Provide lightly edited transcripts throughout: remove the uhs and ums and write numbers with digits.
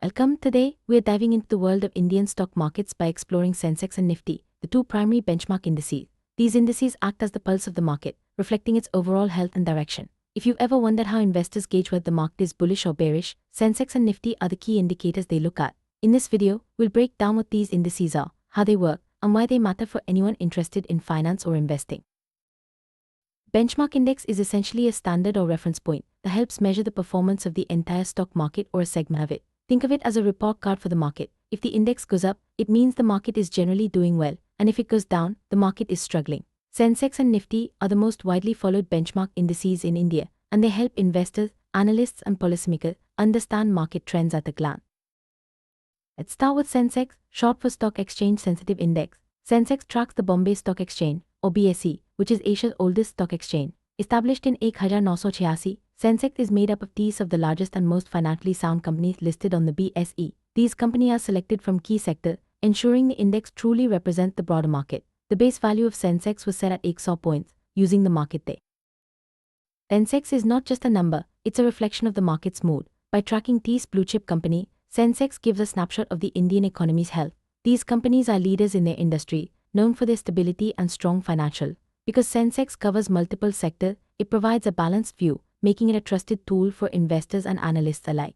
Welcome. Today, we are diving into the world of Indian stock markets by exploring Sensex and Nifty, the two primary benchmark indices. These indices act as the pulse of the market, reflecting its overall health and direction. If you've ever wondered how investors gauge whether the market is bullish or bearish, Sensex and Nifty are the key indicators they look at. In this video, we'll break down what these indices are, how they work, and why they matter for anyone interested in finance or investing. Benchmark index is essentially a standard or reference point that helps measure the performance of the entire stock market or a segment of it. Think of it as a report card for the market. If the index goes up, it means the market is generally doing well, and if it goes down, the market is struggling. Sensex and Nifty are the most widely followed benchmark indices in India, and they help investors, analysts, and policymakers understand market trends at a glance. Let's start with Sensex, short for Stock Exchange Sensitive Index. Sensex tracks the Bombay Stock Exchange, or BSE, which is Asia's oldest stock exchange. Established in 1986, Sensex is made up of teas of the largest and most financially sound companies listed on the BSE. These companies are selected from key sectors, ensuring the index truly represents the broader market. The base value of Sensex was set at 100 points, using the market day. Sensex is not just a number, it's a reflection of the market's mood. By tracking these blue-chip companies, Sensex gives a snapshot of the Indian economy's health. These companies are leaders in their industry, known for their stability and strong financial. Because Sensex covers multiple sectors, it provides a balanced view, making it a trusted tool for investors and analysts alike.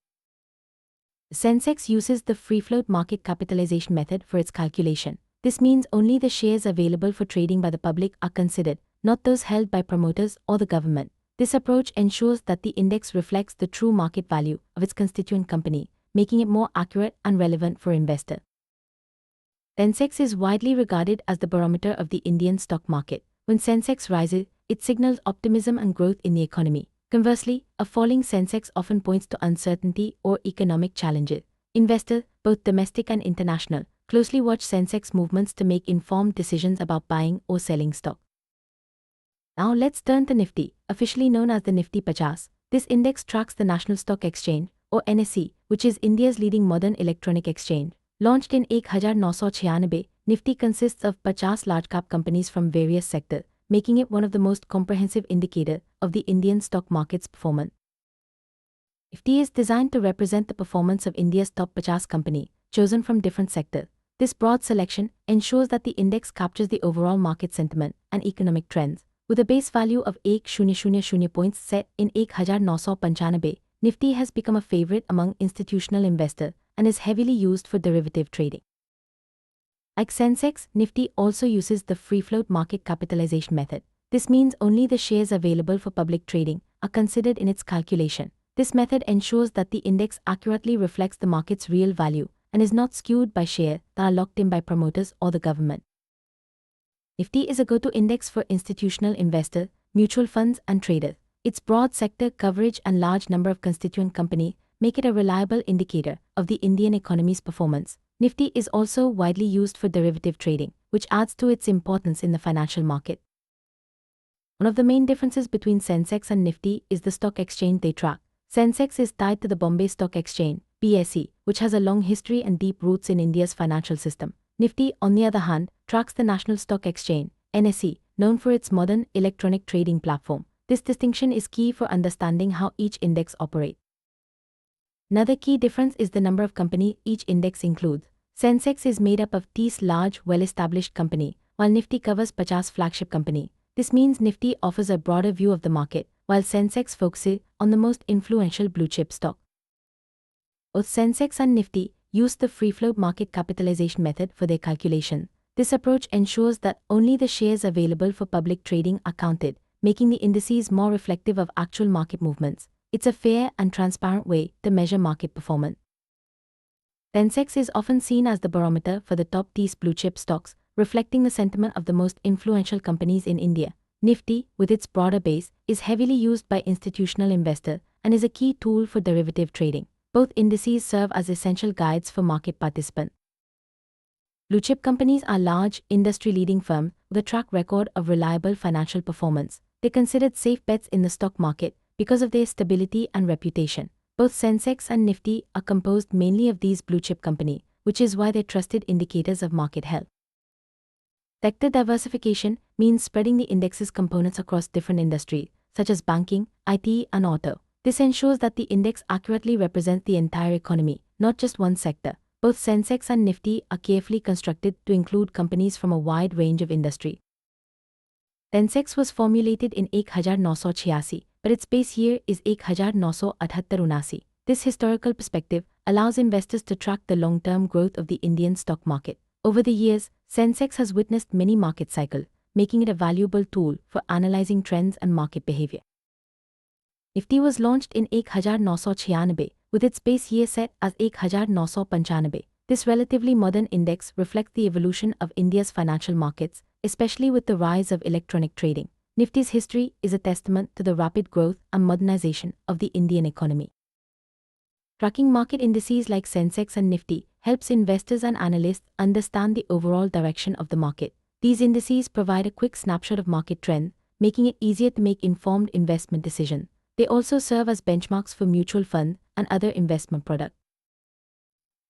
Sensex uses the free float market capitalization method for its calculation. This means only the shares available for trading by the public are considered, not those held by promoters or the government. This approach ensures that the index reflects the true market value of its constituent company, making it more accurate and relevant for investors. Sensex is widely regarded as the barometer of the Indian stock market. When Sensex rises, it signals optimism and growth in the economy. Conversely, a falling Sensex often points to uncertainty or economic challenges. Investors, both domestic and international, closely watch Sensex movements to make informed decisions about buying or selling stock. Now let's turn to Nifty, officially known as the Nifty 50. This index tracks the National Stock Exchange, or NSE, which is India's leading modern electronic exchange. Launched in 1996, Nifty consists of 50 large-cap companies from various sectors, making it one of the most comprehensive indicators of the Indian stock market's performance. Nifty is designed to represent the performance of India's top 50 companies, chosen from different sectors. This broad selection ensures that the index captures the overall market sentiment and economic trends. With a base value of 1000 points set in 1995, Nifty has become a favorite among institutional investors and is heavily used for derivative trading. Like Sensex, Nifty also uses the free float market capitalization method. This means only the shares available for public trading are considered in its calculation. This method ensures that the index accurately reflects the market's real value and is not skewed by shares that are locked in by promoters or the government. Nifty is a go-to index for institutional investors, mutual funds, and traders. Its broad sector coverage and large number of constituent companies make it a reliable indicator of the Indian economy's performance. Nifty is also widely used for derivative trading, which adds to its importance in the financial market. One of the main differences between Sensex and Nifty is the stock exchange they track. Sensex is tied to the Bombay Stock Exchange, BSE, which has a long history and deep roots in India's financial system. Nifty, on the other hand, tracks the National Stock Exchange, NSE, known for its modern electronic trading platform. This distinction is key for understanding how each index operates. Another key difference is the number of companies each index includes. Sensex is made up of 30 large, well-established companies, while Nifty covers 50 flagship companies. This means Nifty offers a broader view of the market, while Sensex focuses on the most influential blue-chip stock. Both Sensex and Nifty use the free float market capitalization method for their calculation. This approach ensures that only the shares available for public trading are counted, making the indices more reflective of actual market movements. It's a fair and transparent way to measure market performance. Sensex is often seen as the barometer for the top 10 blue-chip stocks, reflecting the sentiment of the most influential companies in India. Nifty, with its broader base, is heavily used by institutional investors and is a key tool for derivative trading. Both indices serve as essential guides for market participants. Blue-chip companies are large, industry-leading firms with a track record of reliable financial performance. They're considered safe bets in the stock market because of their stability and reputation. Both Sensex and Nifty are composed mainly of these blue-chip companies, which is why they're trusted indicators of market health. Sector diversification means spreading the index's components across different industries, such as banking, IT, and auto. This ensures that the index accurately represents the entire economy, not just one sector. Both Sensex and Nifty are carefully constructed to include companies from a wide range of industry. Sensex was formulated in 1986, but its base year is 1978. This historical perspective allows investors to track the long-term growth of the Indian stock market. Over the years, Sensex has witnessed many market cycles, making it a valuable tool for analyzing trends and market behavior. Nifty was launched in 1996, with its base year set as 1995. This relatively modern index reflects the evolution of India's financial markets, especially with the rise of electronic trading. Nifty's history is a testament to the rapid growth and modernization of the Indian economy. Tracking market indices like Sensex and Nifty helps investors and analysts understand the overall direction of the market. These indices provide a quick snapshot of market trends, making it easier to make informed investment decisions. They also serve as benchmarks for mutual funds and other investment products.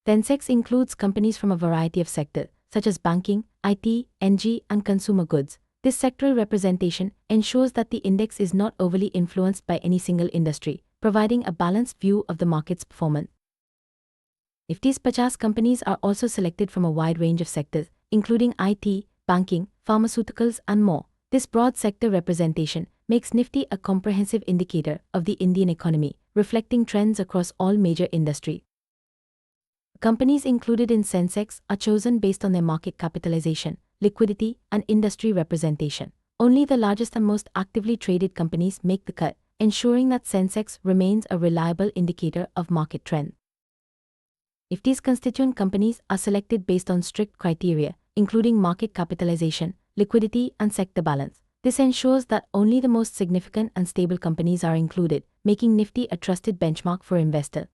Sensex includes companies from a variety of sectors, such as banking, IT, energy, and consumer goods. This sectoral representation ensures that the index is not overly influenced by any single industry, providing a balanced view of the market's performance. Nifty's 50 companies are also selected from a wide range of sectors, including IT, banking, pharmaceuticals, and more. This broad sector representation makes Nifty a comprehensive indicator of the Indian economy, reflecting trends across all major industries. Companies included in Sensex are chosen based on their market capitalization, liquidity, and industry representation. Only the largest and most actively traded companies make the cut, ensuring that Sensex remains a reliable indicator of market trends. Nifty's constituent companies are selected based on strict criteria, including market capitalization, liquidity, and sector balance. This ensures that only the most significant and stable companies are included, making Nifty a trusted benchmark for investors.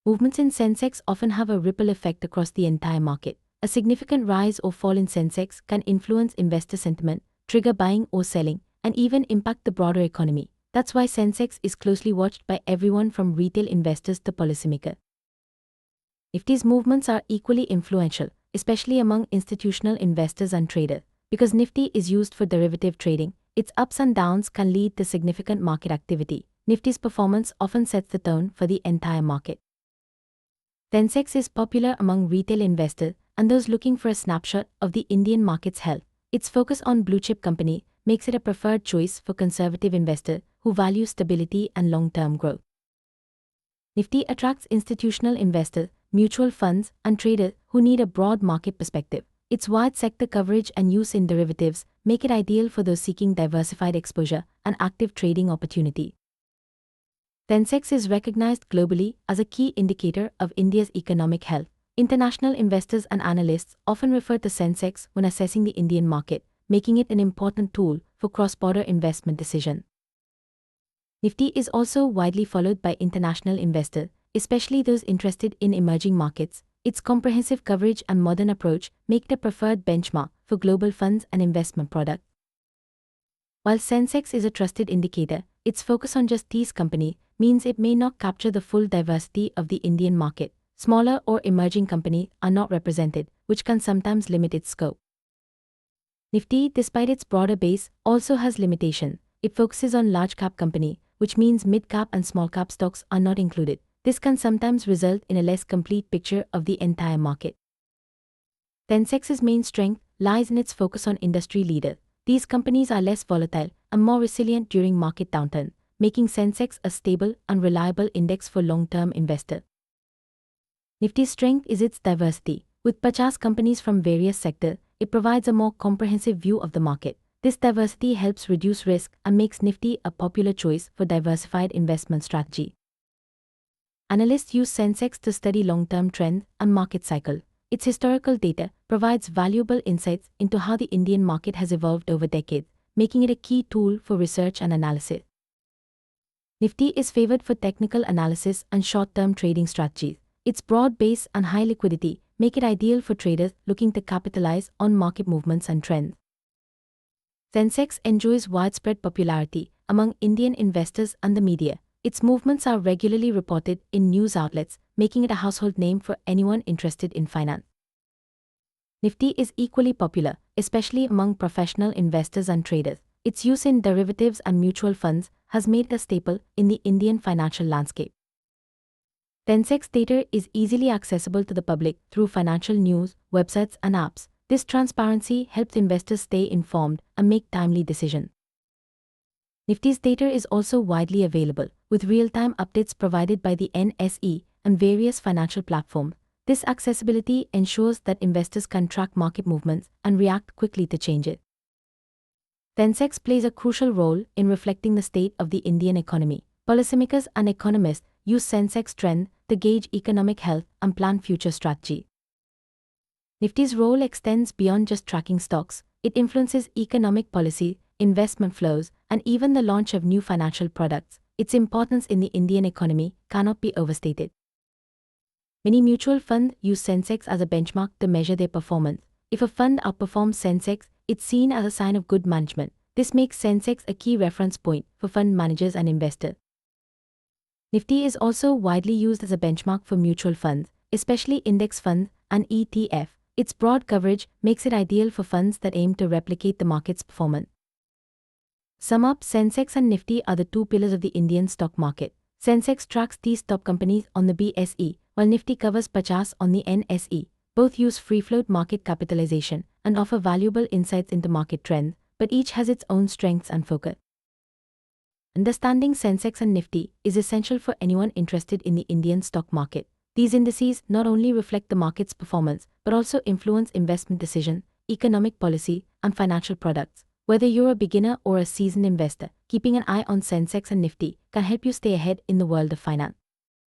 Movements in Sensex often have a ripple effect across the entire market. A significant rise or fall in Sensex can influence investor sentiment, trigger buying or selling, and even impact the broader economy. That's why Sensex is closely watched by everyone from retail investors to policymakers. Nifty's movements are equally influential, especially among institutional investors and traders. Because Nifty is used for derivative trading, its ups and downs can lead to significant market activity. Nifty's performance often sets the tone for the entire market. Sensex is popular among retail investors and those looking for a snapshot of the Indian market's health. Its focus on blue-chip companies makes it a preferred choice for conservative investors who value stability and long-term growth. Nifty attracts institutional investors, mutual funds, and traders who need a broad market perspective. Its wide sector coverage and use in derivatives make it ideal for those seeking diversified exposure and active trading opportunity. Sensex is recognized globally as a key indicator of India's economic health. International investors and analysts often refer to Sensex when assessing the Indian market, making it an important tool for cross-border investment decisions. Nifty is also widely followed by international investors, especially those interested in emerging markets. Its comprehensive coverage and modern approach make it a preferred benchmark for global funds and investment products. While Sensex is a trusted indicator, its focus on just these companies means it may not capture the full diversity of the Indian market. Smaller or emerging companies are not represented, which can sometimes limit its scope. Nifty, despite its broader base, also has limitations. It focuses on large-cap companies, which means mid-cap and small-cap stocks are not included. This can sometimes result in a less complete picture of the entire market. Sensex's main strength lies in its focus on industry leaders. These companies are less volatile and more resilient during market downturns, making Sensex a stable and reliable index for long-term investors. Nifty's strength is its diversity. With 50 companies from various sectors, it provides a more comprehensive view of the market. This diversity helps reduce risk and makes Nifty a popular choice for diversified investment strategy. Analysts use Sensex to study long-term trends and market cycles. Its historical data provides valuable insights into how the Indian market has evolved over decades, making it a key tool for research and analysis. Nifty is favored for technical analysis and short-term trading strategies. Its broad base and high liquidity make it ideal for traders looking to capitalize on market movements and trends. Sensex enjoys widespread popularity among Indian investors and the media. Its movements are regularly reported in news outlets, making it a household name for anyone interested in finance. Nifty is equally popular, especially among professional investors and traders. Its use in derivatives and mutual funds has made it a staple in the Indian financial landscape. Sensex data is easily accessible to the public through financial news, websites, and apps. This transparency helps investors stay informed and make timely decisions. Nifty's data is also widely available, with real-time updates provided by the NSE and various financial platforms. This accessibility ensures that investors can track market movements and react quickly to changes. Sensex plays a crucial role in reflecting the state of the Indian economy. Policymakers and economists use Sensex trend to gauge economic health and plan future strategy. Nifty's role extends beyond just tracking stocks. It influences economic policy, investment flows, and even the launch of new financial products. Its importance in the Indian economy cannot be overstated. Many mutual funds use Sensex as a benchmark to measure their performance. If a fund outperforms Sensex, it's seen as a sign of good management. This makes Sensex a key reference point for fund managers and investors. Nifty is also widely used as a benchmark for mutual funds, especially index funds and ETF. Its broad coverage makes it ideal for funds that aim to replicate the market's performance. Sum up, Sensex and Nifty are the two pillars of the Indian stock market. Sensex tracks these top companies on the BSE, while Nifty covers 50 on the NSE. Both use free-float market capitalization and offer valuable insights into market trends, but each has its own strengths and focus. Understanding Sensex and Nifty is essential for anyone interested in the Indian stock market. These indices not only reflect the market's performance, but also influence investment decisions, economic policy, and financial products. Whether you're a beginner or a seasoned investor, keeping an eye on Sensex and Nifty can help you stay ahead in the world of finance.